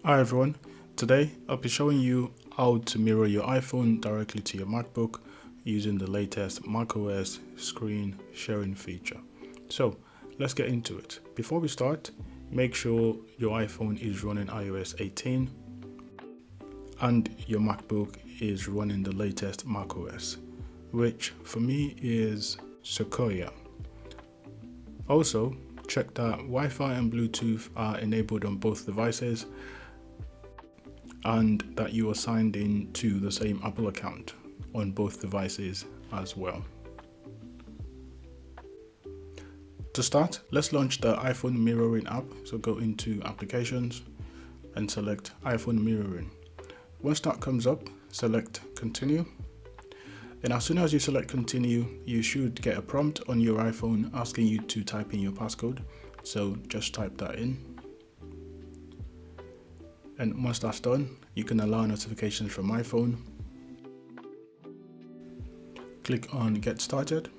Hi everyone, today I'll be showing you how to mirror your iPhone directly to your MacBook using the latest macOS screen sharing feature. So let's get into it. Before we start, make sure your iPhone is running iOS 18 and your MacBook is running the latest macOS, which for me is Sequoia. Also, check that Wi-Fi and Bluetooth are enabled on both devices and that you are signed in to the same Apple account on both devices as well. To start, let's launch the iPhone mirroring app. So go into applications and select iPhone mirroring. Once that comes up, select continue. And as soon as you select continue, you should get a prompt on your iPhone asking you to type in your passcode. So just type that in. And once that's done, you can allow notifications from iPhone. Click on get started.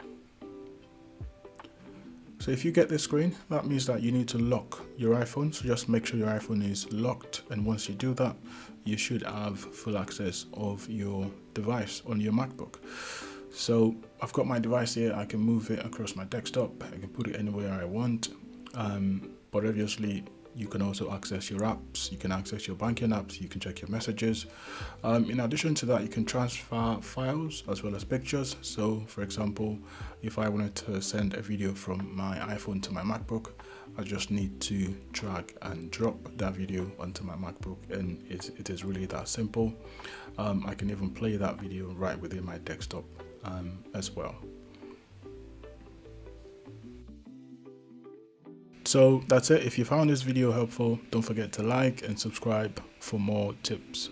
So if you get this screen, that means that you need to lock your iPhone. So just make sure your iPhone is locked. And once you do that, you should have full access of your device on your MacBook. So I've got my device here. I can move it across my desktop. I can put it anywhere I want. But obviously, you can also access your apps, you can access your banking apps, you can check your messages. In addition to that, you can transfer files as well as pictures. So for example, if I wanted to send a video from my iPhone to my MacBook, I just need to drag and drop that video onto my MacBook, and it is really that simple. I can even play that video right within my desktop as well. So that's it. If you found this video helpful, don't forget to like and subscribe for more tips.